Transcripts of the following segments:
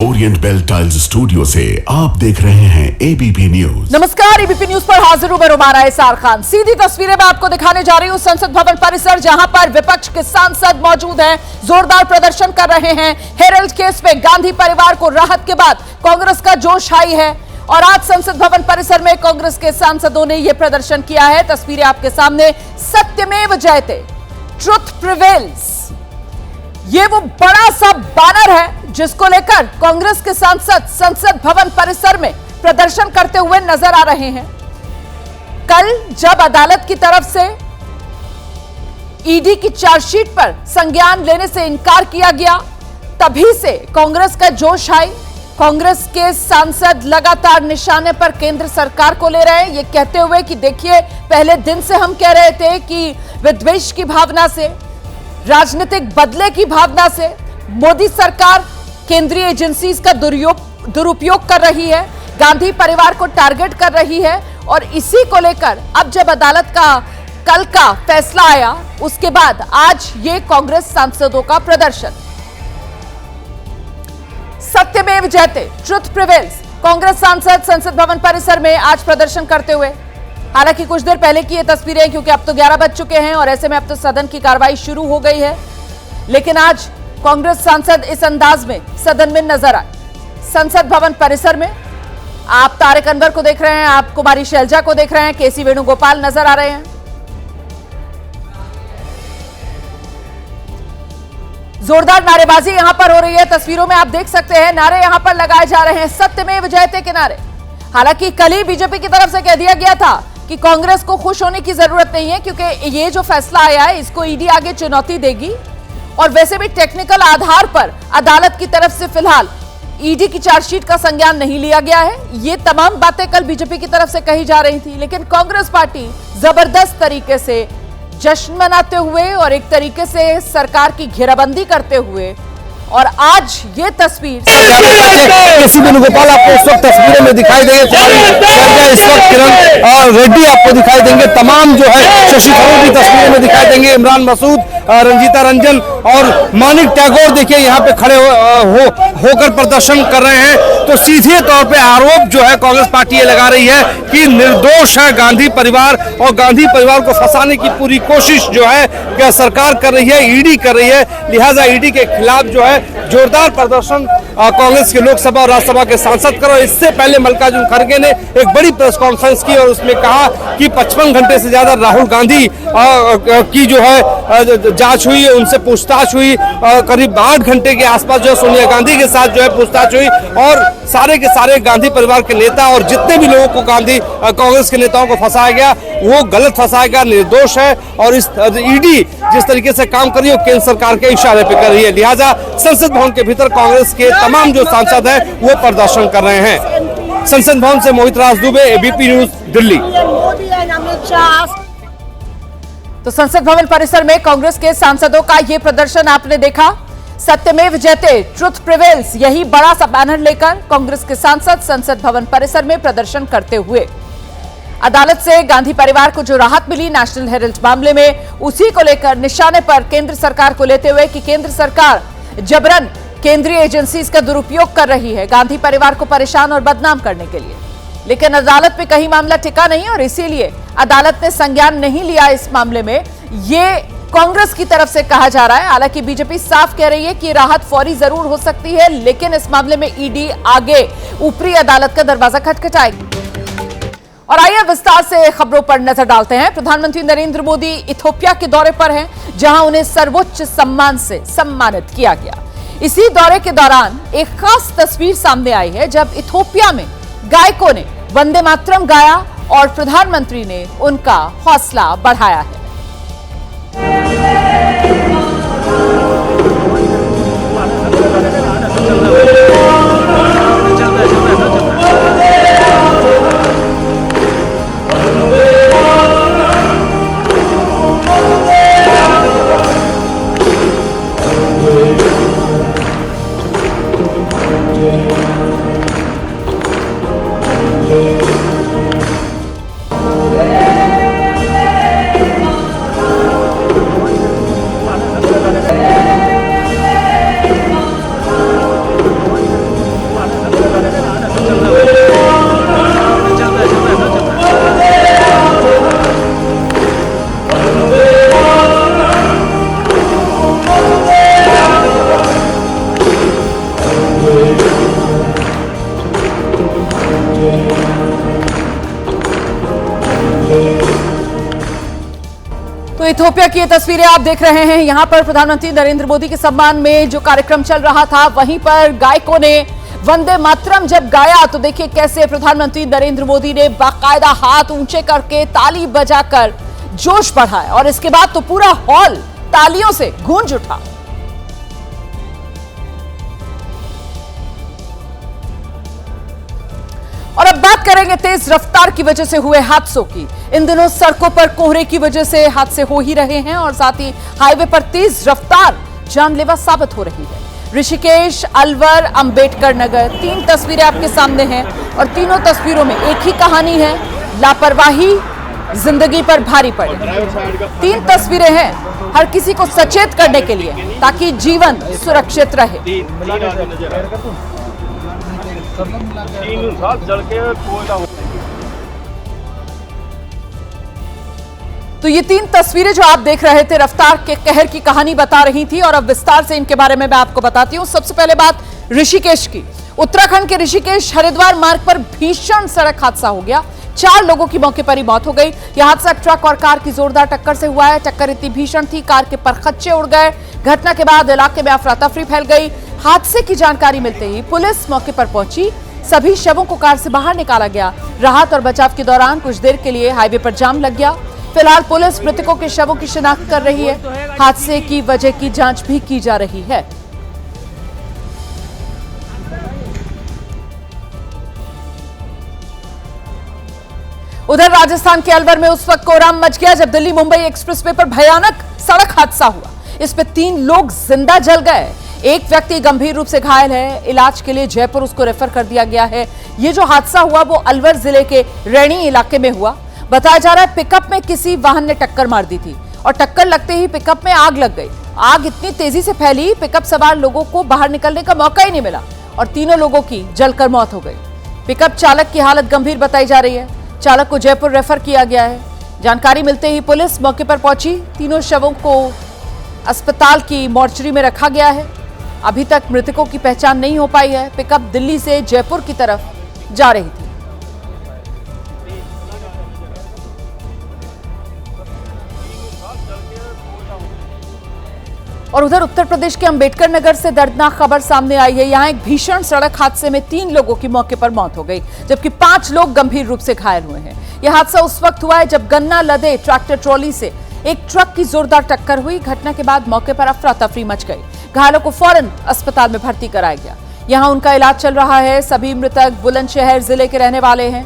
Orient bell tiles studio से आप देख रहे हैं एबीपी न्यूज। नमस्कार, एबीपी न्यूज पर हाजिर हूं मैं रुमाना इसार खान। सीधी तस्वीरें मैं आपको दिखाने जा रही हूं संसद भवन परिसर, जहां पर विपक्ष के सांसद मौजूद हैं, जोरदार प्रदर्शन कर रहे हैं। हेरल्ड केस में गांधी परिवार को राहत के बाद कांग्रेस का जोश हाई है और आज संसद भवन परिसर में कांग्रेस के सांसदों ने यह प्रदर्शन किया है। तस्वीरें आपके सामने। सत्यमेव जयते, ट्रुथ प्रिवेल्स, ये वो बड़ा सा बैनर है जिसको लेकर कांग्रेस के सांसद संसद भवन परिसर में प्रदर्शन करते हुए नजर आ रहे हैं। कल जब अदालत की तरफ से ईडी की चार्जशीट पर संज्ञान लेने से इनकार किया गया, तभी से कांग्रेस का जोश हाई। कांग्रेस के सांसद लगातार निशाने पर केंद्र सरकार को ले रहे हैं, ये कहते हुए कि देखिए, पहले दिन से हम कह रहे थे कि विद्वेष की भावना से, राजनीतिक बदले की भावना से मोदी सरकार केंद्रीय एजेंसीज का दुरुपयोग कर रही है, गांधी परिवार को टारगेट कर रही है। और इसी को लेकर अब जब अदालत का कल का फैसला आया, उसके बाद आज ये कांग्रेस सांसदों का प्रदर्शन। सत्यमेव जयते, ट्रुथ प्रिवेल्स, कांग्रेस सांसद संसद भवन परिसर में आज प्रदर्शन करते हुए। हालांकि कुछ देर पहले की ये तस्वीरें, क्योंकि अब तो 11 बज चुके हैं और ऐसे में अब तो सदन की कार्रवाई शुरू हो गई है, लेकिन आज कांग्रेस सांसद इस अंदाज में सदन में नजर आए। संसद भवन परिसर में आप तारिक अनवर को देख रहे हैं, आप कुमारी शैलजा को देख रहे हैं, केसी वेणुगोपाल नजर आ रहे हैं। जोरदार नारेबाजी यहां पर हो रही है। तस्वीरों में आप देख सकते हैं, नारे यहां पर लगाए जा रहे हैं, सत्यमेव जयते के नारे। हालांकि कल ही बीजेपी की तरफ से कह दिया गया था कि कांग्रेस को खुश होने की जरूरत नहीं है, क्योंकि ये जो फैसला आया है इसको ईडी आगे चुनौती देगी। और वैसे भी टेक्निकल आधार पर अदालत की तरफ से फिलहाल ईडी की चार्जशीट का संज्ञान नहीं लिया गया है। ये तमाम बातें कल बीजेपी की तरफ से कही जा रही थी, लेकिन कांग्रेस पार्टी जबरदस्त तरीके से जश्न मनाते हुए और एक तरीके से सरकार की घेराबंदी करते हुए, और आज ये तस्वीर केसी वेणुगोपाल आपको उस वक्त तस्वीरों में दिखाई देंगे, इस वक्त किरण रेड्डी आपको दिखाई देंगे, तमाम जो है शशि थरूर की तस्वीरों में दिखाई देंगे, इमरान मसूद, रंजीता रंजन और मानिक टैगोर देखिए यहाँ पे खड़े होकर प्रदर्शन कर रहे हैं। तो सीधे तौर पे आरोप जो है कांग्रेस पार्टी ये लगा रही है कि निर्दोष है गांधी परिवार, और गांधी परिवार को फंसाने की पूरी कोशिश जो है क्या सरकार कर रही है, ईडी कर रही है। लिहाजा ईडी के खिलाफ जो है जोरदार प्रदर्शन कांग्रेस के लोकसभा और राज्यसभा के सांसद करो। इससे पहले मल्लिकार्जुन खड़गे ने एक बड़ी प्रेस कॉन्फ्रेंस की और उसमें कहा कि 55 घंटे से ज्यादा राहुल गांधी की जो है जांच हुई, उनसे पूछताछ हुई, करीब 8 घंटे के आसपास जो सोनिया गांधी के साथ जो है पूछताछ हुई, और सारे के सारे गांधी परिवार के नेता और जितने भी लोगों को कांग्रेस के नेताओं को फंसाया गया वो गलत फंसाया गया, निर्दोष है। और इस ईडी जिस तरीके से काम कर रही है वो केंद्र सरकार के इशारे पे कर रही है। लिहाजा संसद भवन के भीतर कांग्रेस के तमाम जो सांसद हैं वो प्रदर्शन कर रहे हैं। संसद भवन से मोहित राज दुबे, एबीपी न्यूज, दिल्ली। तो संसद भवन परिसर में कांग्रेस के सांसदों का यह प्रदर्शन आपने देखा। सत्यमेव जयते, ट्रुथ प्रिवेल्स, यही बड़ा सा बैनर लेकर कांग्रेस के सांसद संसद भवन परिसर में प्रदर्शन करते हुए। अदालत से गांधी परिवार को जो राहत मिली नेशनल हेरल्ड मामले में, उसी को लेकर निशाने पर केंद्र सरकार को लेते हुए कि केंद्र सरकार जबरन केंद्रीय एजेंसीज का दुरुपयोग कर रही है गांधी परिवार को परेशान और बदनाम करने के लिए। लेकिन अदालत पे कहीं मामला टिका नहीं और इसीलिए अदालत ने संज्ञान नहीं लिया इस मामले में, ये कांग्रेस की तरफ से कहा जा रहा है। हालांकि बीजेपी साफ कह रही है कि राहत फौरी जरूर हो सकती है, लेकिन इस मामले में ईडी आगे ऊपरी अदालत का दरवाजा खटखटाएगी। और आइए विस्तार से खबरों पर नजर डालते हैं। प्रधानमंत्री नरेंद्र मोदी इथियोपिया के दौरे पर हैं, जहां उन्हें सर्वोच्च सम्मान से सम्मानित किया गया। इसी दौरे के दौरान एक खास तस्वीर सामने आई है, जब इथियोपिया में गायकों ने वंदे मातरम गाया और प्रधानमंत्री ने उनका हौसला बढ़ाया है। इथियोपिया की ये तस्वीरें आप देख रहे हैं। यहां पर प्रधानमंत्री नरेंद्र मोदी के सम्मान में जो कार्यक्रम चल रहा था, वहीं पर गायकों ने वंदे मातरम जब गाया तो देखिए कैसे प्रधानमंत्री नरेंद्र मोदी ने बाकायदा हाथ ऊंचे करके ताली बजाकर जोश बढ़ाया और इसके बाद तो पूरा हॉल तालियों से गूंज उठा। और अब बात करेंगे तेज रफ्तार की वजह से हुए हादसों की। इन दिनों सड़कों पर कोहरे की वजह से हादसे हो ही रहे हैं और साथ ही हाईवे पर तेज रफ्तार जानलेवा साबित हो रही है। ऋषिकेश, अलवर, अंबेडकर नगर, 3 तस्वीरें आपके सामने हैं और तीनों तस्वीरों में एक ही कहानी है, लापरवाही जिंदगी पर भारी पड़े। 3 तस्वीरें हैं हर किसी को सचेत करने के लिए ताकि जीवन सुरक्षित रहे। तो ये 3 तस्वीरें जो आप देख रहे थे रफ्तार के कहर की कहानी बता रही थी और अब विस्तार से इनके बारे में मैं आपको बताती हूं। सबसे पहले बात ऋषिकेश की। उत्तराखंड के ऋषिकेश हरिद्वार मार्ग पर भीषण सड़क हादसा हो गया। 4 लोगों की मौके पर ही मौत हो गई। यह हादसा ट्रक और कार की जोरदार टक्कर से हुआ है। टक्कर इतनी भीषण थी, कार के परखच्चे उड़ गए। घटना के बाद इलाके में अफरा तफरी फैल गई। हादसे की जानकारी मिलते ही पुलिस मौके पर पहुंची। सभी शवों को कार से बाहर निकाला गया। राहत और बचाव के दौरान कुछ देर के लिए हाईवे पर जाम लग गया। फिलहाल पुलिस मृतकों के शवों की शिनाख्त कर रही है। हादसे की वजह की जांच भी की जा रही है। उधर राजस्थान के अलवर में उस वक्त कोहराम मच गया जब दिल्ली मुंबई एक्सप्रेसवे पर भयानक सड़क हादसा हुआ। इस पे 3 लोग जिंदा जल गए। एक व्यक्ति गंभीर रूप से घायल है। इलाज के लिए जयपुर उसको रेफर कर दिया गया है। ये जो हादसा हुआ वो अलवर जिले के रैणी इलाके में हुआ। बताया जा रहा है पिकअप में किसी वाहन ने टक्कर मार दी थी और टक्कर लगते ही पिकअप में आग लग गई। आग इतनी तेजी से फैली, पिकअप सवार लोगों को बाहर निकलने का मौका ही नहीं मिला और तीनों लोगों की जलकर मौत हो गई। पिकअप चालक की हालत गंभीर बताई जा रही है। चालक को जयपुर रेफर किया गया है। जानकारी मिलते ही पुलिस मौके पर पहुंची। तीनों शवों को अस्पताल की मोर्चरी में रखा गया है। अभी तक मृतकों की पहचान नहीं हो पाई है। पिकअप दिल्ली से जयपुर की तरफ जा रही थी। और उधर उत्तर प्रदेश के अंबेडकर नगर से दर्दनाक खबर सामने आई है। यहां एक भीषण सड़क हादसे में 3 लोगों की मौके पर मौत हो गई जबकि 5 लोग गंभीर रूप से घायल हुए हैं। यह हादसा उस वक्त हुआ है जब गन्ना लदे ट्रैक्टर ट्रॉली से एक ट्रक की जोरदार टक्कर हुई। घटना के बाद मौके पर अफरा तफरी मच गई। घायलों को फौरन अस्पताल में भर्ती कराया गया। यहां उनका इलाज चल रहा है। सभी मृतक बुलंदशहर जिले के रहने वाले हैं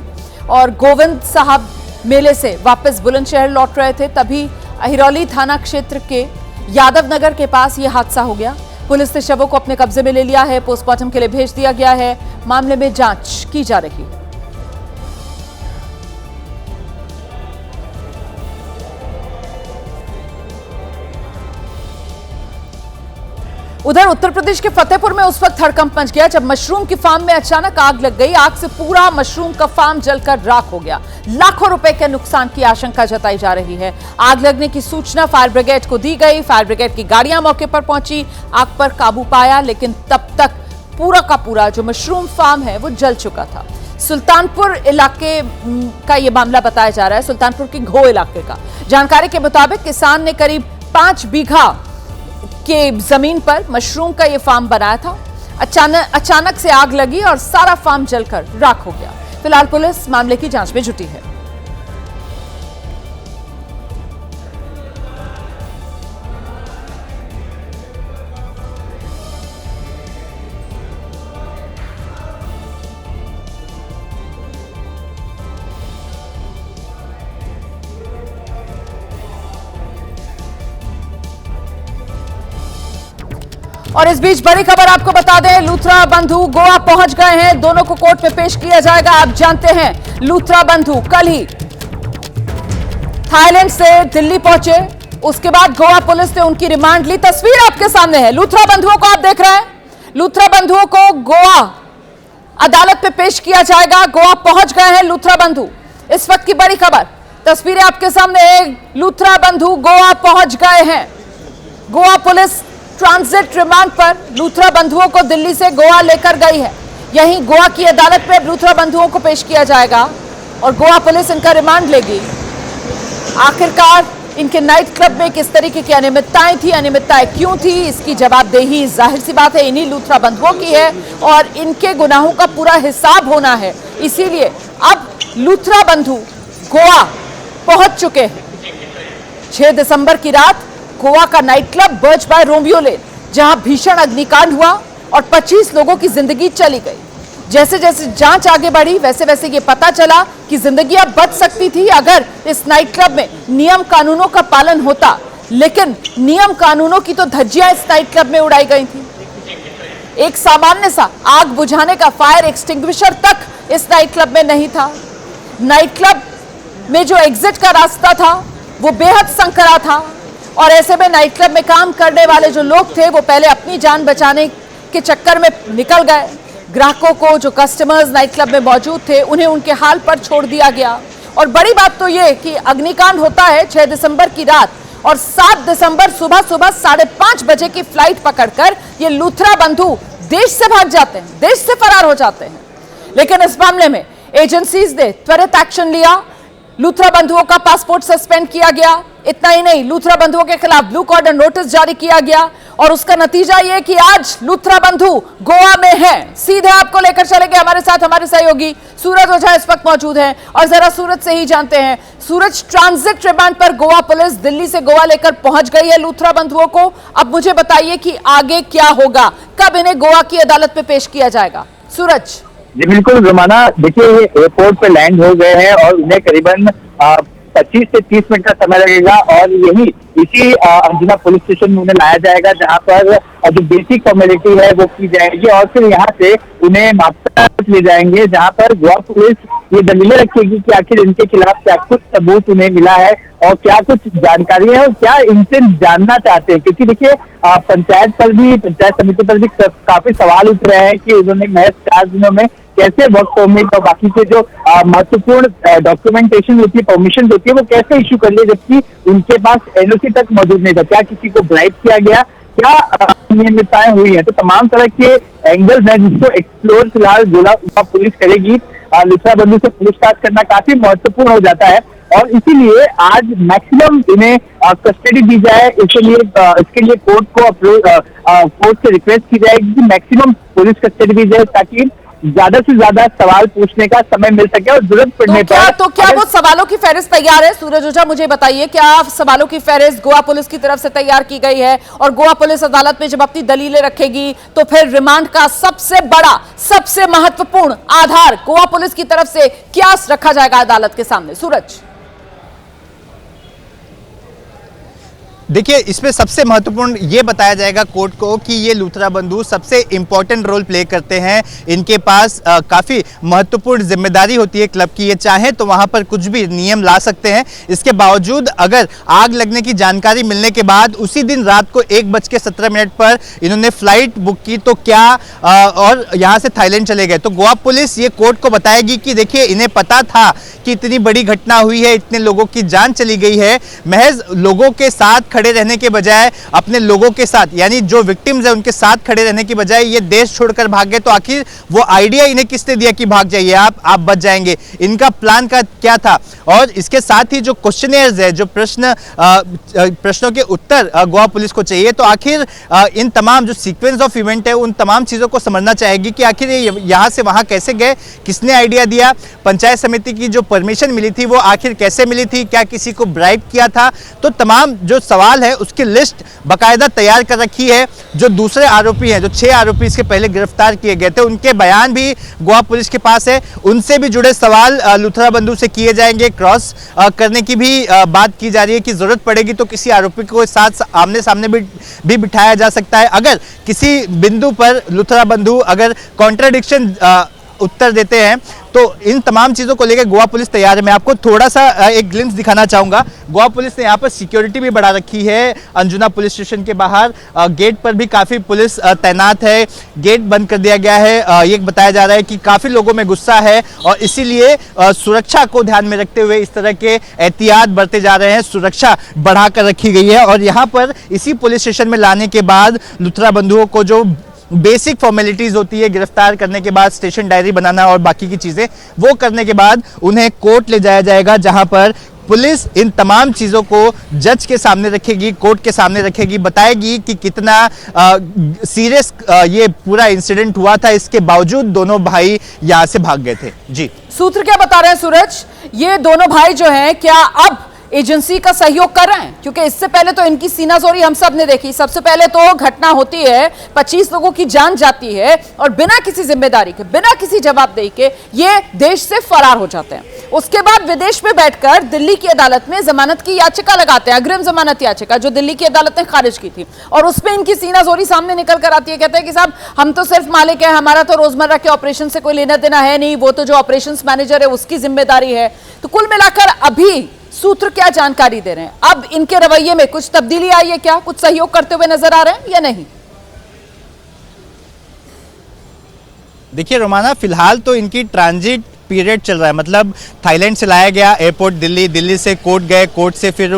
और गोविंद साहब मेले से वापस बुलंदशहर लौट रहे थे। तभी अहिरौली थाना क्षेत्र के यादव नगर के पास यह हादसा हो गया। पुलिस ने शवों को अपने कब्जे में ले लिया है। पोस्टमार्टम के लिए भेज दिया गया है। मामले में जांच की जा रही है। उधर उत्तर प्रदेश के फतेहपुर में उस वक्त हड़कंप मच गया जब मशरूम की फार्म में अचानक आग लग गई। आग से पूरा मशरूम का फार्म जलकर राख हो गया। लाखों रुपए के नुकसान की आशंका जताई जा रही है। आग लगने की सूचना फायर ब्रिगेड को दी गई। फायर ब्रिगेड की गाड़ियां मौके पर पहुंची, आग पर काबू पाया, लेकिन तब तक पूरा का पूरा जो मशरूम फार्म है वो जल चुका था। सुल्तानपुर इलाके का ये मामला बताया जा रहा है, सुल्तानपुर के घो इलाके का। जानकारी के मुताबिक किसान ने करीब 5 बीघा के जमीन पर मशरूम का ये फार्म बनाया था। अचानक से आग लगी और सारा फार्म जलकर राख हो गया। फिलहाल पुलिस मामले की जांच में जुटी है। और इस बीच बड़ी खबर आपको बता दें, लूथरा बंधु गोवा पहुंच गए हैं। दोनों को कोर्ट में पेश किया जाएगा। आप जानते हैं लूथरा बंधु कल ही थाईलैंड से दिल्ली पहुंचे, उसके बाद गोवा पुलिस ने उनकी रिमांड ली। तस्वीर आपके सामने है, लूथरा बंधुओं को आप देख रहे हैं। लूथरा बंधुओं को गोवा अदालत में पेश किया जाएगा। गोवा पहुंच गए हैं लूथरा बंधु। इस वक्त की बड़ी खबर, तस्वीरें आपके सामने है। लूथरा बंधु गोवा पहुंच गए हैं। गोवा पुलिस ट्रांजिट रिमांड पर लूथरा बंधुओं को दिल्ली से गोवा लेकर गई है। यहीं गोवा की अदालत में लूथरा बंधुओं को पेश किया जाएगा और गोवा पुलिस इनका रिमांड लेगी। आखिरकार इनके नाइट क्लब में किस तरीके की अनियमितताएं थी, अनियमितताएं क्यों थी, इसकी जवाबदेही जाहिर सी बात है इन्हीं लूथरा बंधुओं की है और इनके गुनाहों का पूरा हिसाब होना है। इसीलिए अब लूथरा बंधु गोवा पहुंच चुके हैं। 6 दिसंबर की रात गोवा का night club Birch by Romeo Lane, जहां भीषण अग्निकांड हुआ और 25 लोगों की जिंदगी चली गई। जैसे जैसे जांच आगे बढ़ी वैसे वैसे ये पता चला कि जिंदगियां बच सकती थी अगर इस नाइट क्लब में नियम कानूनों का पालन होता, लेकिन नियम कानूनों की तो धज्जियां इस नाइट क्लब में उड़ाई गई थी। एक सामान्य सा आग बुझाने का फायर एक्सटिंग्विशर तक इस नाइट क्लब में नहीं था। नाइट क्लब में जो एग्जिट का रास्ता था वो बेहद संकरा था और ऐसे में नाइट क्लब में काम करने वाले जो लोग थे वो पहले अपनी जान बचाने के चक्कर में निकल गए। ग्राहकों को, जो कस्टमर्स नाइट क्लब में मौजूद थे, उन्हें उनके हाल पर छोड़ दिया गया। और बड़ी बात तो ये कि अग्निकांड होता है 6 दिसंबर की रात और 7 दिसंबर सुबह 5:30 बजे की फ्लाइट पकड़कर ये लूथरा बंधु देश से भाग जाते हैं, देश से फरार हो जाते हैं। लेकिन इस मामले में एजेंसीज ने त्वरित एक्शन लिया, लूथरा बंधुओं का पासपोर्ट सस्पेंड किया गया। इतना ही नहीं, लूथरा बंधुओं के खिलाफ ब्लू कॉर्डर नोटिस जारी किया गया और उसका नतीजा यह कि आज लूथरा बंधु गोवा में हैं। सीधे आपको लेकर चलेंगे, हमारे साथ हमारे सहयोगी सूरज ओझा इस वक्त मौजूद हैं और जरा सूरज से ही जानते हैं। सूरज, ट्रांजिट रिमांड पर गोवा पुलिस दिल्ली से गोवा लेकर पहुंच गई है लूथरा बंधुओं को। अब मुझे बताइए कि आगे क्या होगा, कब इन्हें गोवा की अदालत में पेश किया जाएगा? सूरज जी बिल्कुल रमाना, देखिए एयरपोर्ट पे लैंड हो गए हैं और उन्हें करीबन 25 से 30 मिनट का समय लगेगा और इसी अंजुना पुलिस स्टेशन में उन्हें लाया जाएगा, जहां पर जो बेसिक फॉर्मेलिटी है वो की जाएगी और फिर यहाँ से उन्हें मापता ले जाएंगे, जहां पर गोवा पुलिस ये दलीलें रखेगी कि आखिर इनके खिलाफ क्या कुछ सबूत उन्हें मिला है और क्या कुछ जानकारी है और क्या इनसे जानना चाहते हैं। क्योंकि देखिए पंचायत समिति पर भी काफी सवाल उठ रहे हैं कि उन्होंने महज 4 दिनों में कैसे वर्क परमिट और बाकी के जो महत्वपूर्ण डॉक्यूमेंटेशन होती है, परमिशन होती है, वो कैसे इश्यू कर लिए जबकि उनके पास एनओसी तक मौजूद नहीं था। क्या किसी को ब्राइब किया गया, क्या अनियमितताएं हुई है, तो तमाम तरह के एंगल्स हैं जिसको एक्सप्लोर फिलहाल गोवा पुलिस करेगी। लूथरा बंधु से पूछताछ करना काफी महत्वपूर्ण हो जाता है और इसीलिए आज मैक्सिमम इन्हें कस्टडी दी जाए। इसके लिए कोर्ट से रिक्वेस्ट की जाएगी कि मैक्सिमम पुलिस कस्टडी दी जाए ताकि ज्यादा से ज्यादा सवाल पूछने का समय मिल सके और जरूरत पड़ने पर तो क्या वो सवालों की फहरिस्त तैयार है? सूरज ओझा मुझे बताइए, क्या सवालों की फहरिस्त गोवा पुलिस की तरफ से तैयार की गई है और गोवा पुलिस अदालत में जब अपनी दलीलें रखेगी तो फिर रिमांड का सबसे बड़ा, सबसे महत्वपूर्ण आधार गोवा पुलिस की तरफ से क्या रखा जाएगा अदालत के सामने? सूरज देखिए, इसमें सबसे महत्वपूर्ण ये बताया जाएगा कोर्ट को कि ये लूथरा बंधु सबसे इंपॉर्टेंट रोल प्ले करते हैं। इनके पास काफ़ी महत्वपूर्ण जिम्मेदारी होती है क्लब की। ये चाहे तो वहाँ पर कुछ भी नियम ला सकते हैं। इसके बावजूद अगर आग लगने की जानकारी मिलने के बाद उसी दिन रात को 1:17 पर इन्होंने फ्लाइट बुक की तो क्या और यहाँ से थाईलैंड चले गए, तो गोवा पुलिस ये कोर्ट को बताएगी कि देखिए इन्हें पता था कि इतनी बड़ी घटना हुई है, इतने लोगों की जान चली गई है। महज लोगों के साथ खड़े रहने के बजाय, अपने लोगों के साथ यानी जो विक्टिम्स है उनके साथ खड़े रहने की बजाय ये देश छोड़कर भाग गए। तो आखिर वो आइडिया इन्हें किसने दिया कि भाग जाइए आप बच जाएंगे? इनका प्लान का क्या था? और इसके साथ ही जो क्वेश्चनियर्स है, जो प्रश्नों के उत्तर गोवा पुलिस को चाहिए, तो आखिर इन तमाम जो सीक्वेंस ऑफ इवेंट है उन तमाम चीज़ों को समझना चाहेगी कि आखिर ये यहाँ से वहाँ कैसे गए, किसने आइडिया दिया, पंचायत समिति की जो परमिशन मिली थी वो आखिर कैसे मिली थी, क्या किसी को ब्राइब किया था? तो तमाम जो सवाल है उसकी लिस्ट बाकायदा तैयार कर रखी है। जो दूसरे आरोपी हैं, जो 6 आरोपी इसके पहले गिरफ्तार किए गए थे, उनके बयान भी गोवा पुलिस के पास है। उनसे भी जुड़े सवाल लूथरा बंधु से किए जाएंगे। क्रॉस करने की भी बात की जा रही है कि जरूरत पड़ेगी तो किसी आरोपी को साथ आमने सामने भी बिठाया जा सकता है। अगर किसी बिंदु पर लूथरा बंधु अगर कॉन्ट्राडिक्शन उत्तर देते हैं तो इन तमाम चीज़ों को लेकर गोवा पुलिस तैयार है। मैं आपको थोड़ा सा एक ग्लिम्स दिखाना चाहूँगा। गोवा पुलिस ने यहाँ पर सिक्योरिटी भी बढ़ा रखी है। अंजुना पुलिस स्टेशन के बाहर गेट पर भी काफ़ी पुलिस तैनात है। गेट बंद कर दिया गया है। ये बताया जा रहा है कि काफ़ी लोगों में गुस्सा है और इसीलिए सुरक्षा को ध्यान में रखते हुए इस तरह के एहतियात बरते जा रहे हैं। सुरक्षा बढ़ा कर रखी गई है और यहाँ पर इसी पुलिस स्टेशन में लाने के बाद लूथरा बंधुओं को जो बेसिक फॉर्मेलिटीज होती है, गिरफ्तार करने के बाद स्टेशन डायरी बनाना और बाकी की चीज़ें, वो करने के बाद उन्हें कोर्ट ले जाया जाएगा, जहां पर पुलिस इन तमाम चीज़ों को जज के सामने रखेगी, कोर्ट के सामने रखेगी, बताएगी कि कितना सीरियस ये पूरा इंसिडेंट हुआ था, इसके बावजूद दोनों भाई यहाँ से भाग गए थे। जी, सूत्र क्या बता रहे हैं सूरज, ये दोनों भाई जो हैं क्या अब एजेंसी का सहयोग कर रहे हैं? क्योंकि इससे पहले तो इनकी सीनाजोरी हम सब ने देखी। सबसे पहले तो घटना होती है, 25 लोगों की जान जाती है और बिना किसी जिम्मेदारी के, बिना किसी जवाबदेही के ये देश से फरार हो जाते हैं। उसके बाद विदेश में बैठकर दिल्ली की अदालत में जमानत की याचिका लगाते हैं, अग्रिम जमानत याचिका, जो दिल्ली की अदालत ने खारिज की थी। और उसमें इनकी सीनाजोरी सामने निकल कर आती है। कहते हैं कि साहब हम तो सिर्फ मालिक है, हमारा तो रोजमर्रा के ऑपरेशन से कोई लेना देना है नहीं, वो तो जो ऑपरेशन मैनेजर है उसकी जिम्मेदारी है। तो कुल मिलाकर अभी सूत्र क्या जानकारी दे रहे हैं? अब इनके रवैये में कुछ तब्दीली आई है क्या? कुछ सहयोग करते हुए नजर आ रहे हैं या नहीं? देखिए रोमाना, फिलहाल तो इनकी ट्रांजिट पीरियड चल रहा है, मतलब थाईलैंड से लाया गया एयरपोर्ट दिल्ली, दिल्ली से कोर्ट गए, कोर्ट से फिर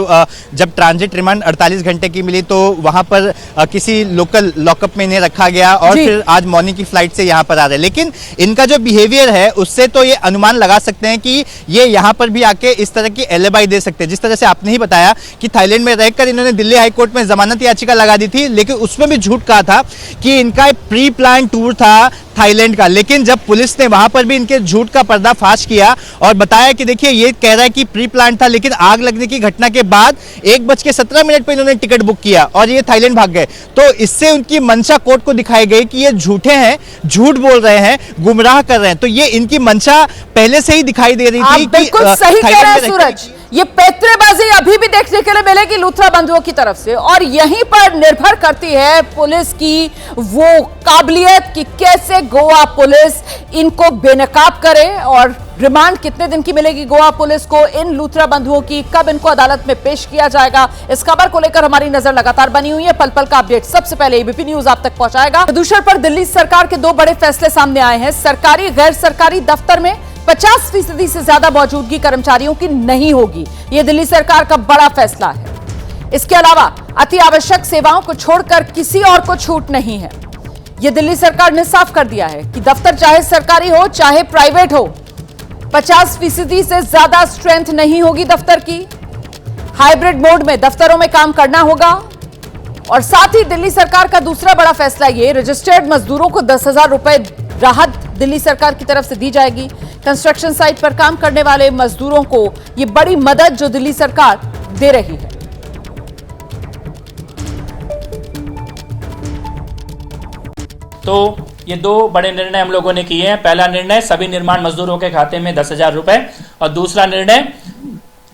जब ट्रांजिट रिमांड 48 घंटे की मिली तो वहां पर किसी लोकल लॉकअप में इन्हें रखा गया और फिर आज मॉर्निंग की फ्लाइट से यहाँ पर आ रहे हैं। लेकिन इनका जो बिहेवियर है उससे तो ये अनुमान लगा सकते हैं कि ये यहाँ पर भी आके इस तरह की एलिबाई दे सकते हैं। जिस तरह से आपने ही बताया कि थाईलैंड में रहकर इन्होंने दिल्ली हाईकोर्ट में जमानत याचिका लगा दी थी, लेकिन उसमें भी झूठ कहा था कि इनका प्री प्लान टूर था थाईलैंड का। लेकिन जब पुलिस ने वहां पर भी इनके झूठ का पर्दाफाश किया और बताया कि देखिए ये कह रहा है कि प्री प्लान था, लेकिन आग लगने की घटना के बाद 1:17 पर इन्होंने टिकट बुक किया और ये थाईलैंड भाग गए। तो इससे उनकी मंशा कोर्ट को दिखाई गई कि ये झूठे हैं, झूठ बोल रहे हैं, गुमराह कर रहे हैं। तो ये इनकी मंशा पहले से ही दिखाई दे रही थी। बिल्कुल सही कह रहे हैं सूरज, ये पैतरेबाजी अभी भी देखने के लिए मिलेगी लूथरा बंधुओं की तरफ से, और यहीं पर निर्भर करती है पुलिस की वो काबिलियत कि कैसे गोवा पुलिस इनको बेनकाब करे। और रिमांड कितने दिन की मिलेगी गोवा पुलिस को इन लूथरा बंधुओं की, कब इनको अदालत में पेश किया जाएगा, इस खबर को लेकर हमारी नजर लगातार बनी हुई है। पल पल का अपडेट सबसे पहले एबीपी न्यूज आप तक पहुंचाएगा। प्रदूषण पर दिल्ली सरकार के 2 बड़े फैसले सामने आए हैं। सरकारी गैर सरकारी दफ्तर में 50% से ज्यादा मौजूदगी कर्मचारियों की नहीं होगी, यह दिल्ली सरकार का बड़ा फैसला है। इसके अलावा अति आवश्यक सेवाओं को छोड़कर किसी और को छूट नहीं है। यह दिल्ली सरकार ने साफ कर दिया है कि दफ्तर चाहे सरकारी हो चाहे प्राइवेट हो, 50% से ज्यादा स्ट्रेंथ नहीं होगी दफ्तर की। हाइब्रिड मोड में दफ्तरों में काम करना होगा। और साथ ही दिल्ली सरकार का दूसरा बड़ा फैसला ये, रजिस्टर्ड मजदूरों को 10,000 रुपए राहत दिल्ली सरकार की तरफ से दी जाएगी। कंस्ट्रक्शन साइट पर काम करने वाले मजदूरों को ये बड़ी मदद जो दिल्ली सरकार दे रही है। तो ये 2 बड़े निर्णय हम लोगों ने किए हैं। पहला निर्णय सभी निर्माण मजदूरों के खाते में 10,000 रुपए, और दूसरा निर्णय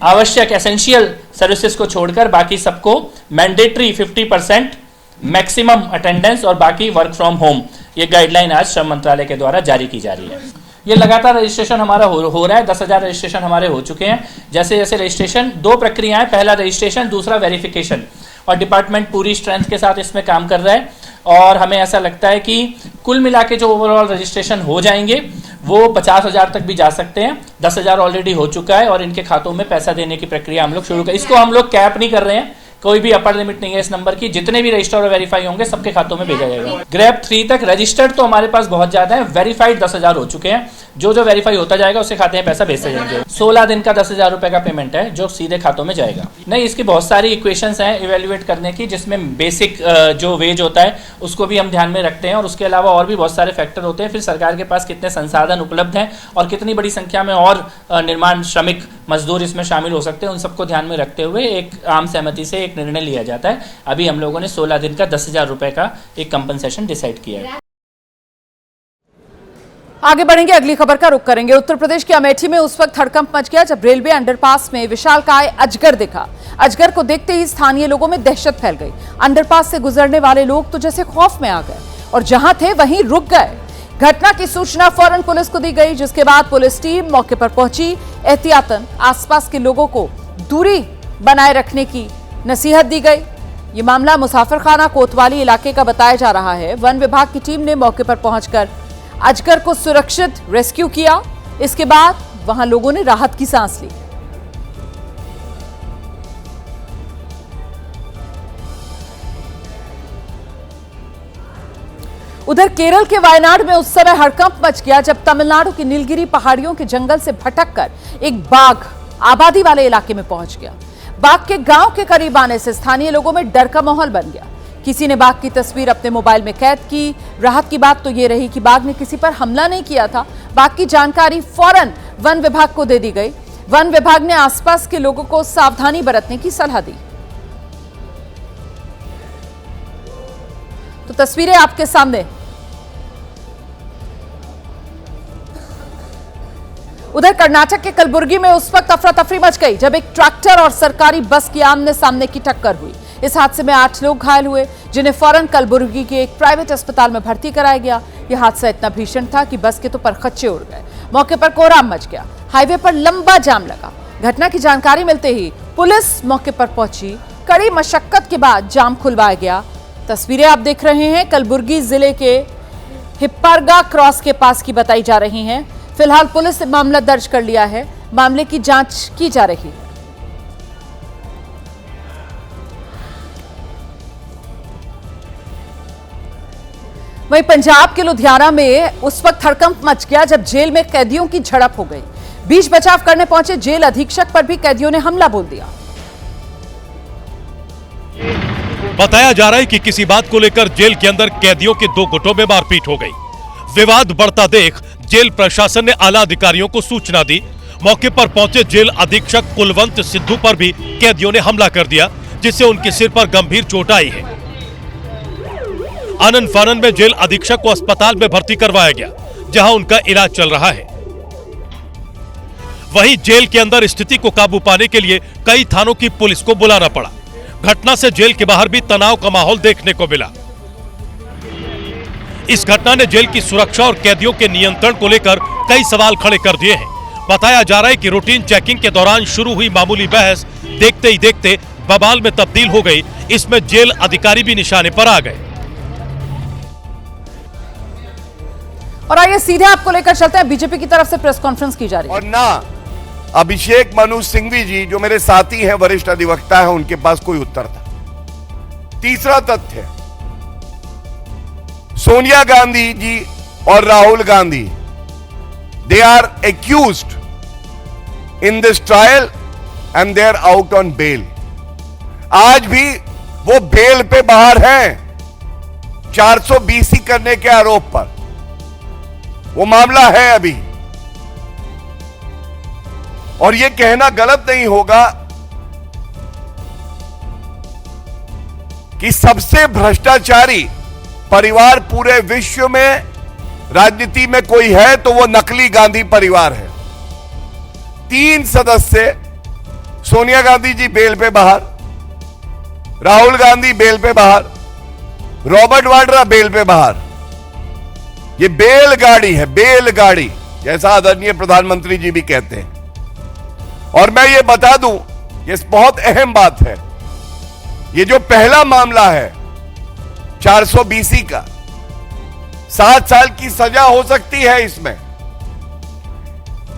आवश्यक एसेंशियल सर्विसेज को छोड़कर बाकी सबको मैंडेटरी 50% मैक्सिमम अटेंडेंस और बाकी वर्क फ्रॉम होम, ये गाइडलाइन आज श्रम मंत्रालय के द्वारा जारी की जा रही है। ये लगातार रजिस्ट्रेशन हमारा हो रहा है। 10,000 रजिस्ट्रेशन हमारे हो चुके हैं। जैसे जैसे रजिस्ट्रेशन, 2 प्रक्रियाएं, पहला रजिस्ट्रेशन, दूसरा वेरिफिकेशन, और डिपार्टमेंट पूरी स्ट्रेंथ के साथ इसमें काम कर रहा है। और हमें ऐसा लगता है कि कुल मिला के जो ओवरऑल रजिस्ट्रेशन हो जाएंगे वो 50,000 तक भी जा सकते हैं। 10,000 ऑलरेडी हो चुका है और इनके खातों में पैसा देने की प्रक्रिया हम लोग शुरू कर, इसको हम लोग कैप नहीं कर रहे हैं, कोई भी अपर लिमिट नहीं है इस नंबर की। जितने भी रजिस्टर और वेरीफाई होंगे सबके खातों में भेजा जाएगा। ग्रेप 3 तक रजिस्टर्ड तो हमारे पास बहुत ज्यादा है, वेरीफाइड 10,000 हो चुके हैं। जो जो वेरीफाई होता जाएगा उसके खाते में पैसा भेजते जाएंगे। 16 दिन का 10,000 रुपए का पेमेंट है जो सीधे खातों में जाएगा। नहीं, इसकी बहुत सारी इक्वेशंस हैं इवेल्युएट करने की, जिसमें बेसिक जो वेज होता है उसको भी हम ध्यान में रखते हैं, और उसके अलावा और भी बहुत सारे फैक्टर होते हैं। फिर सरकार के पास कितने संसाधन उपलब्ध हैं और कितनी बड़ी संख्या में और निर्माण श्रमिक मजदूर इसमें शामिल हो सकते हैं, उन सबको ध्यान में रखते हुए एक आम सहमति से एक निर्णय लिया जाता है। अभी हम लोगों ने 16 दिन का 10,000 रुपए का एक कंपनसेशन डिसाइड किया है। आगे बढ़ेंगे, अगली खबर का रुख करेंगे। उत्तर प्रदेश के अमेठी में उस वक्त हड़कंप मच गया जब रेलवे अंडरपास में विशालकाय अजगर दिखा। अजगर को देखते ही स्थानीय लोगों में दहशत फैल गई। अंडरपास से गुजरने वाले लोग तो जैसे खौफ में आ गए और जहां थे वहीं रुक गए। घटना की सूचना फौरन पुलिस को दी गई, जिसके बाद पुलिस टीम मौके पर पहुंची। एहतियातन आसपास के लोगों को दूरी बनाए रखने की नसीहत दी गई। ये मामला मुसाफिरखाना कोतवाली इलाके का बताया जा रहा है। वन विभाग की टीम ने मौके पर पहुंचकर अजगर को सुरक्षित रेस्क्यू किया। इसके बाद वहां लोगों ने राहत की सांस ली। उधर केरल के वायनाड में उस समय हड़कंप मच गया जब तमिलनाडु की नीलगिरी पहाड़ियों के जंगल से भटककर एक बाघ आबादी वाले इलाके में पहुंच गया। बाघ के गांव के करीब आने से स्थानीय लोगों में डर का माहौल बन गया। किसी ने बाघ की तस्वीर अपने मोबाइल में कैद की। राहत की बात तो यह रही कि बाघ ने किसी पर हमला नहीं किया था। बाघ की जानकारी फौरन वन विभाग को दे दी गई। वन विभाग ने आसपास के लोगों को सावधानी बरतने की सलाह दी। तो तस्वीरें आपके सामने। उधर कर्नाटक के कलबुर्गी में उस वक्त अफरा तफरी मच गई जब एक ट्रैक्टर और सरकारी बस की आमने सामने की टक्कर हुई। इस हादसे में 8 लोग घायल हुए, जिन्हें फौरन कलबुर्गी के एक प्राइवेट अस्पताल में भर्ती कराया गया। यह हादसा इतना भीषण था कि बस के तो परखच्चे उड़ गए। मौके पर कोहराम मच गया। हाईवे पर लंबा जाम लगा। घटना की जानकारी मिलते ही पुलिस मौके पर पहुंची। कड़ी मशक्कत के बाद जाम खुलवाया गया। तस्वीरें आप देख रहे हैं कलबुर्गी जिले के हिप्पारगा क्रॉस के पास की बताई जा रही हैं। फिलहाल पुलिस ने मामला दर्ज कर लिया है। मामले की जांच की जा रही है। वहीं पंजाब के लुधियाना में उस वक्त हड़कंप मच गया जब जेल में कैदियों की झड़प हो गई। बीच बचाव करने पहुंचे जेल अधीक्षक पर भी कैदियों ने हमला बोल दिया। बताया जा रहा है कि किसी बात को लेकर जेल के अंदर कैदियों के 2 गुटों में मारपीट हो गई। विवाद बढ़ता देख जेल प्रशासन ने आला अधिकारियों को सूचना दी। मौके पर पहुंचे जेल अधीक्षक कुलवंत सिद्धू पर भी कैदियों ने हमला कर दिया, जिससे उनके सिर पर गंभीर चोट आई है। आनन फानन में जेल अधीक्षक को अस्पताल में भर्ती करवाया गया, जहां उनका इलाज चल रहा है। वहीं जेल के अंदर स्थिति को काबू पाने के लिए कई थानों की पुलिस को बुलाना पड़ा। घटना से जेल के बाहर भी तनाव का माहौल देखने को मिला। इस घटना ने जेल की सुरक्षा और कैदियों के नियंत्रण को लेकर कई सवाल खड़े कर दिए हैं। बताया जा रहा है कि रूटीन चेकिंग के दौरान शुरू हुई मामूली बहस देखते ही देखते बवाल में तब्दील हो गई। इसमें जेल अधिकारी भी निशाने पर आ गए। और आइए सीधे आपको लेकर चलते हैं। बीजेपी की तरफ से प्रेस कॉन्फ्रेंस की जा रही है। और ना अभिषेक मनु सिंघवी जी जो मेरे साथी हैं, वरिष्ठ अधिवक्ता हैं, उनके पास कोई उत्तर था। तीसरा तथ्य, सोनिया गांधी जी और Rahul Gandhi, they are accused in this trial and they are out on bail. आज भी वो बेल पे बाहर हैं 420 करने के आरोप पर। वो मामला है अभी। और यह कहना गलत नहीं होगा कि सबसे भ्रष्टाचारी परिवार पूरे विश्व में राजनीति में कोई है तो वो नकली गांधी परिवार है। 3 सदस्य, सोनिया गांधी जी बेल पे बाहर, राहुल गांधी बेल पे बाहर, रॉबर्ट वाड्रा बेल पे बाहर। ये बेलगाड़ी है, बेलगाड़ी, जैसा आदरणीय प्रधानमंत्री जी भी कहते हैं। और मैं ये बता दूं, ये बहुत अहम बात है, ये जो पहला मामला है 420 का, 7 साल की सजा हो सकती है इसमें।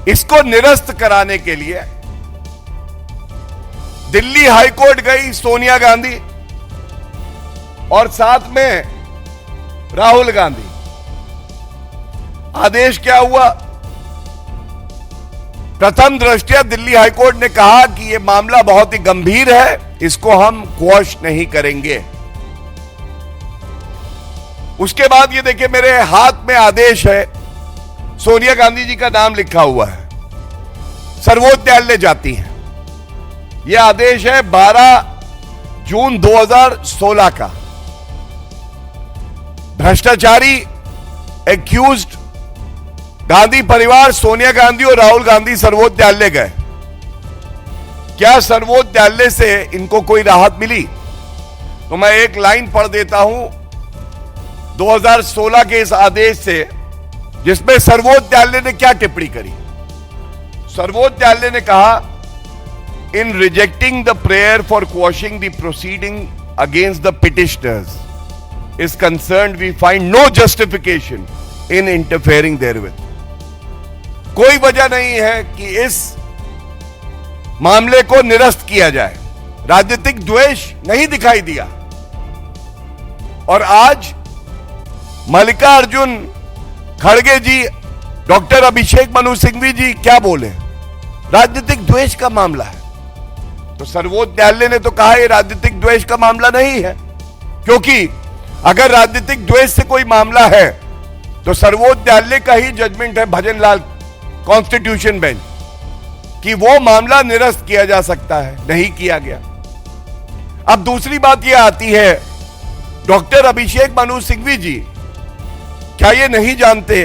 इसको निरस्त कराने के लिए दिल्ली हाईकोर्ट गई सोनिया गांधी और साथ में राहुल गांधी। आदेश क्या हुआ? प्रथम दृष्टया दिल्ली हाईकोर्ट ने कहा कि यह मामला बहुत ही गंभीर है, इसको हम क्वॉश नहीं करेंगे। उसके बाद ये देखिए मेरे हाथ में आदेश है, सोनिया गांधी जी का नाम लिखा हुआ है, सर्वोच्च न्यायालय जाती है। यह आदेश है 12 जून 2016 का। भ्रष्टाचारी एक्यूज्ड गांधी परिवार, सोनिया गांधी और राहुल गांधी सर्वोच्च न्यायालय गए। क्या सर्वोच्च न्यायालय से इनको कोई राहत मिली? तो मैं एक लाइन पढ़ देता हूं 2016 के इस आदेश से, जिसमें सर्वोच्च न्यायालय ने क्या टिप्पणी करी। सर्वोच्च न्यायालय ने कहा, in rejecting the prayer for quashing the proceeding against the petitioners is concerned we find no justification in interfering therewith. कोई वजह नहीं है कि इस मामले को निरस्त किया जाए। राजनीतिक द्वेष नहीं दिखाई दिया। और आज मल्लिकार्जुन खड़गे जी, डॉक्टर अभिषेक मनु सिंघवी जी क्या बोले? राजनीतिक द्वेष का मामला है। तो सर्वोच्च न्यायालय ने तो कहा यह राजनीतिक द्वेष का मामला नहीं है, क्योंकि अगर राजनीतिक द्वेष से कोई मामला है तो सर्वोच्च न्यायालय का ही जजमेंट है, भजनलाल कॉन्स्टिट्यूशन बेंच, कि वो मामला निरस्त किया जा सकता है, नहीं किया गया। अब दूसरी बात यह आती है, डॉक्टर अभिषेक मनु सिंघवी जी क्या ये नहीं जानते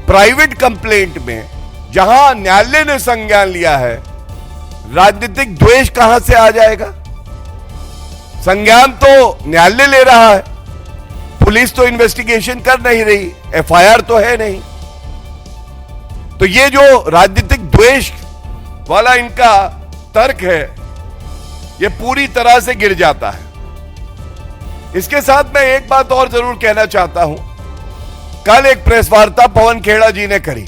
प्राइवेट कंप्लेंट में जहां न्यायालय ने संज्ञान लिया है, राजनीतिक द्वेष कहां से आ जाएगा? संज्ञान तो न्यायालय ले रहा है, पुलिस तो इन्वेस्टिगेशन कर नहीं रही, एफआईआर तो है नहीं। तो ये जो राजनीतिक द्वेष वाला इनका तर्क है, ये पूरी तरह से गिर जाता है। इसके साथ मैं एक बात और जरूर कहना चाहता हूं। कल एक प्रेस वार्ता पवन खेड़ा जी ने करी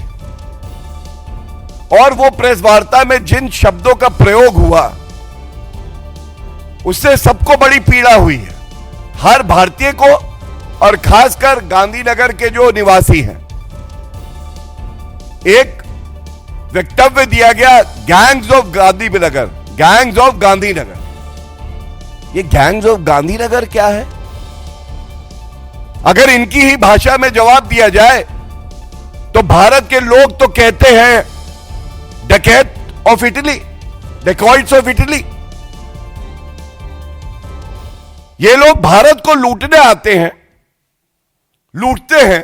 और वो प्रेस वार्ता में जिन शब्दों का प्रयोग हुआ उससे सबको बड़ी पीड़ा हुई है, हर भारतीय को, और खासकर गांधीनगर के जो निवासी हैं। एक वक्तव्य दिया गया, gangs of Gandhinagar, gangs of Gandhinagar. ये गैंग्स ऑफ गांधीनगर क्या है? अगर इनकी ही भाषा में जवाब दिया जाए तो भारत के लोग तो कहते हैं डकैत of Italy, dacoits of Italy. ये लोग भारत को लूटने आते हैं, लूटते हैं,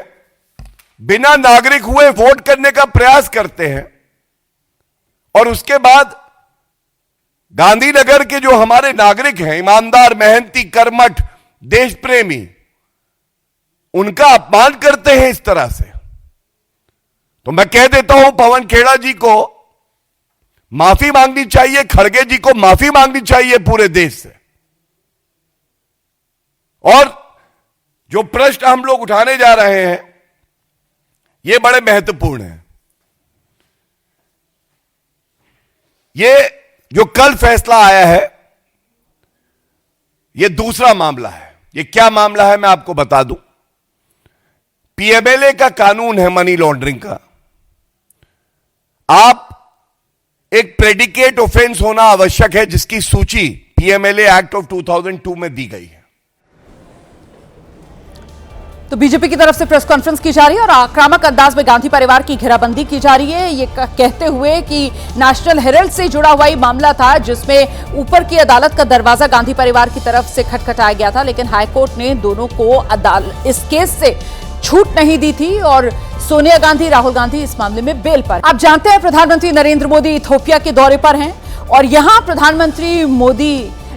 बिना नागरिक हुए वोट करने का प्रयास करते हैं, और उसके बाद गांधीनगर के जो हमारे नागरिक हैं, ईमानदार, मेहनती, कर्मठ, देश प्रेमी, उनका अपमान करते हैं इस तरह से। तो मैं कह देता हूं पवन खेड़ा जी को माफी मांगनी चाहिए, खड़गे जी को माफी मांगनी चाहिए पूरे देश से। और जो प्रश्न हम लोग उठाने जा रहे हैं ये बड़े महत्वपूर्ण हैं। ये जो कल फैसला आया है ये दूसरा मामला है। ये क्या मामला है मैं आपको बता दूं। पीएमएलए का कानून है मनी लॉन्ड्रिंग का। आप एक प्रेडिकेट ऑफेंस होना आवश्यक है जिसकी सूची पीएमएलए एक्ट ऑफ 2002 में दी गई है। तो बीजेपी की तरफ से प्रेस कॉन्फ्रेंस की जा रही है और आक्रामक अंदाज में गांधी परिवार की घेराबंदी की जा रही है, ये कहते हुए कि नेशनल हेराल्ड से जुड़ा हुआ ये मामला था जिसमें ऊपर की अदालत का दरवाजा गांधी परिवार की तरफ से खटखटाया गया था, लेकिन हाईकोर्ट ने दोनों को इस केस से छूट नहीं दी थी और सोनिया गांधी, राहुल गांधी इस मामले में बेल पर। आप जानते हैं प्रधानमंत्री नरेंद्र मोदी इथियोपिया के दौरे पर हैं और यहां प्रधानमंत्री मोदी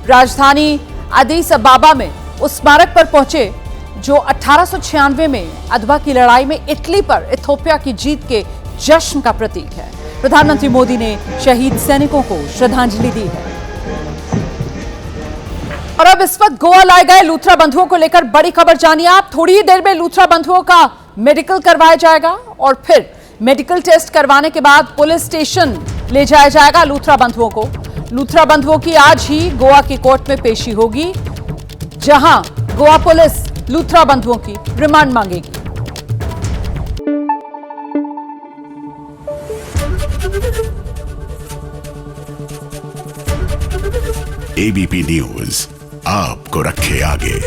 राजधानी अदीस अबाबा में उस स्मारक पर पहुंचे जो 1896 में अदवा की लड़ाई में इटली पर इथियोपिया की जीत के जश्न का प्रतीक है। प्रधानमंत्री मोदी ने शहीद सैनिकों को श्रद्धांजलि दी है। और अब इस वक्त गोवा लाए गए लूथरा बंधुओं को लेकर बड़ी खबर जानिए आप। थोड़ी ही देर में लूथरा बंधुओं का मेडिकल करवाया जाएगा और फिर मेडिकल टेस्ट करवाने के बाद पुलिस स्टेशन ले जाया जाएगा लूथरा बंधुओं को। लूथरा बंधुओं की आज ही गोवा की कोर्ट में पेशी होगी, जहां गोवा पुलिस लूथरा बंधुओं की रिमांड मांगेगी। एबीपी न्यूज आपको रखे आगे।